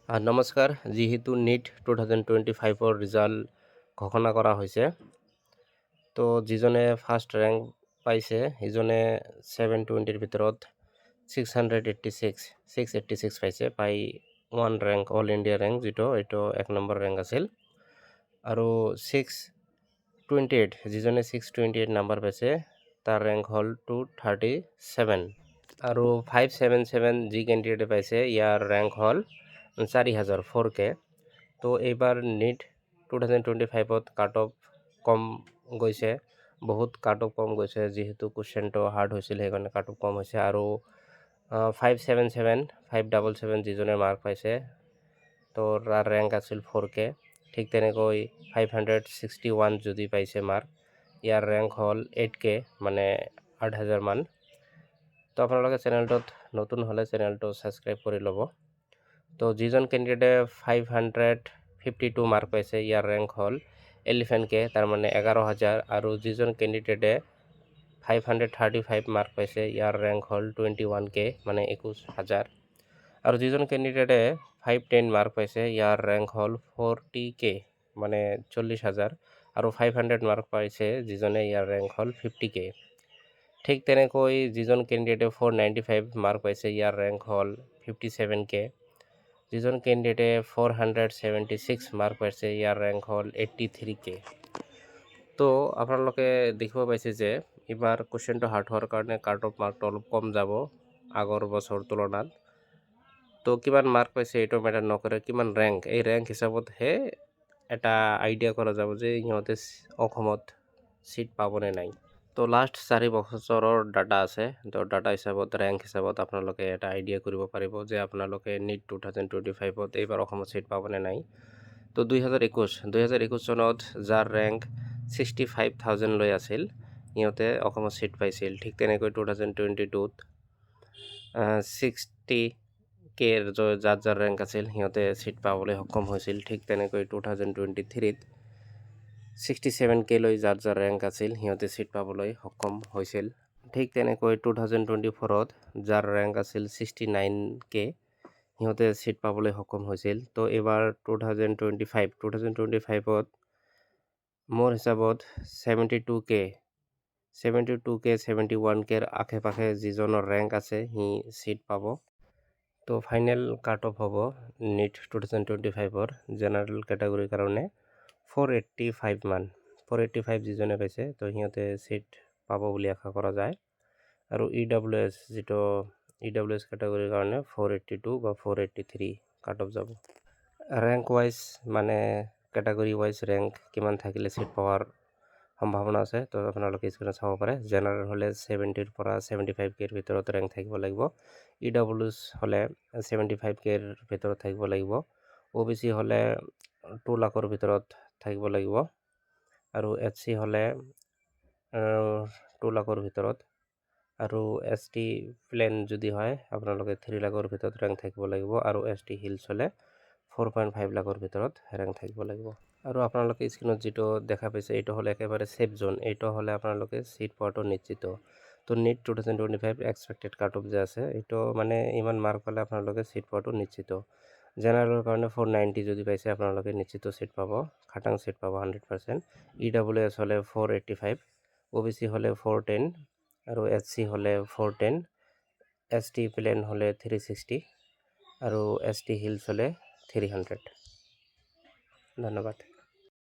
নমস্কাৰ। যিহেতু NEET 2025 result ঘোষণা কৰা হৈছে, তো যিজনে ফাৰ্ষ্ট ৰেংক পাইছে সিজনে 720ৰ ভিতৰত 686 পাইছে, পাই 1 ৰেংক অল ইণ্ডিয়া ৰেংক, যিটো এইটো 1 নম্বৰ ৰেংক আছিল। আৰু 628 যিজনে 628 নম্বৰ পাইছে তাৰ ৰেংক হ'ল 237। আৰু 577 যি কেণ্ডিডেটে পাইছে ইয়াৰ ৰেংক হ'ল 4000 4K। তো এইবাৰ নিট 2025ত কাট অফ কম গৈছে, বহুত কাট অফ কম গৈছে, যিহেতু কুৱেশ্যনটো হাৰ্ড হৈছিল সেইকাৰণে কাট অফ কম হৈছে। আৰু 577 যিজনে মাৰ্ক পাইছে তো তাৰ ৰেংক আছিল 4K। ঠিক তেনেকৈ 561 যদি পাইছে মাৰ্ক, ইয়াৰ ৰেংক হ'ল 8K, মানে 8000 মান। তো আপোনালোকে চেনেলটোত নতুন হ'লে চেনেলটো ছাবস্ক্ৰাইব কৰি ল'ব। তো যিজন কেণ্ডিডেটে 552 মাৰ্ক পাইছে ইয়াৰ ৰেংক হ'ল 11K, তাৰমানে 11000। আৰু যিজন কেণ্ডিডেটে 535 মাৰ্ক পাইছে ইয়াৰ ৰেংক হ'ল 21K, মানে 21000। আৰু যিজন কেণ্ডিডেটে 510 মাৰ্ক পাইছে ইয়াৰ ৰেংক হ'ল 40K, মানে 40000। আৰু 500 মাৰ্ক পাইছে যিজনে, ইয়াৰ ৰেংক হ'ল 50K। ঠিক তেনেকৈ যিজন কেণ্ডিডেটে 495 মাৰ্ক পাইছে ইয়াৰ ৰেংক হ'ল 57K। যিজন কেণ্ডিডেটে 476 মাৰ্ক পাইছে ইয়াৰ ৰেংক হ'ল 83K। তো আপোনালোকে দেখিব পাইছে যে এইবাৰ কুৱেশ্যনটো হাৰ্ড হোৱাৰ কাৰণে কাট অফ মাৰ্কটো অলপ কম যাব আগৰ বছৰ তুলনাত। তো কিমান মাৰ্ক পাইছে এইটো মেটাৰ নকৰে, কিমান ৰেংক, এই ৰেংক হিচাপতহে এটা আইডিয়া কৰা যাব যে সিহঁতে অসমত চিট পাবনে নাই। তো লাষ্ট 4 বছৰৰ ডাটা আছে, তো ডাটা হিচাপত ৰেংক হিচাপত আপোনালোকে এটা আইডিয়া কৰিব পাৰিব যে আপোনালোকে নিট 2025ত এইবাৰ অসমত চিট পাবনে নাই। তো 2021 চনত যাৰ ৰেংক 65,000 লৈ আছিল সিহঁতে অসমত চিট পাইছিল। ঠিক তেনেকৈ 2022ত 60K যাৰ ৰেংক আছিল সিহঁতে চিট পাবলৈ সক্ষম হৈছিল। ঠিক তেনেকৈ 2023ত 67K লৈ যাৰ ৰেংক আছিল সিহঁতে চিট পাবলৈ সক্ষম হৈছিল। ঠিক তেনেকৈ 2024ত যাৰ ৰেংক আছিল 69K সিহঁতে চিট পাবলৈ সক্ষম হৈছিল। তো এইবাৰ 2025ত মোৰ হিচাপত 71Kৰ আশে-পাশে যিজনৰ ৰেংক আছে সি চিট পাব। তো ফাইনেল কাট অফ হ'ব নিট 2025ৰ জেনেৰেল কেটেগৰীৰ কাৰণে 485 মান। 485 যিজনে পাইছে তো সিহঁতে চিট পাব বুলি আশা কৰা যায়। আৰু EWS যিটো EWS কেটেগৰীৰ কাৰণে 482 বা 483 কাট অফ যাব। ৰেংক ৱাইজ মানে কেটেগৰী ৱাইজ ৰেংক কিমান থাকিলে চিট পোৱাৰ সম্ভাৱনা আছে, তো আপোনালোকে স্ক্ৰীনত চাব পাৰে। জেনেৰেল হ'লে 70ৰ পৰা 75Kৰ ভিতৰত ৰেংক থাকিব লাগিব। EWS হ'লে 75Kৰ ভিতৰত থাকিব লাগিব। OBC হ'লে 2 লাখৰ ভিতৰত থাকিব লাগিব। আৰু SC হ'লে 2 লাখৰ ভিতৰত। আৰু ST প্লেন যদি হয় আপোনালোকে 3 লাখৰ ভিতৰত ৰেংক থাকিব লাগিব। আৰু ST হিলছ হ'লে 4.5 লাখৰ ভিতৰত ৰেংক থাকিব লাগিব। আৰু আপোনালোকে স্ক্ৰীনত যিটো দেখা পাইছে এইটো হ'লে একেবাৰে ছেফ জোন, এইটো হ'লে আপোনালোকে চিট পোৱাটো নিশ্চিত। তো নিট 2025 এক্সপেক্টেড কাট অফ যে আছে এইটো মানে ইমান মাৰ্ক পালে আপোনালোকে চিট পোৱাটো নিশ্চিত। জেনেৰেলৰ কাৰণে 490 যদি পাইছে আপোনালোকে নিশ্চিত চিট পাব, খাটাং চিট পাব 100%। EWS হ'লে 485, OBC হ'লে 410, আৰু SC হ'লে 410, ST প্লেন হ'লে 360, আৰু ST হিলছ হ'লে 300। ধন্যবাদ।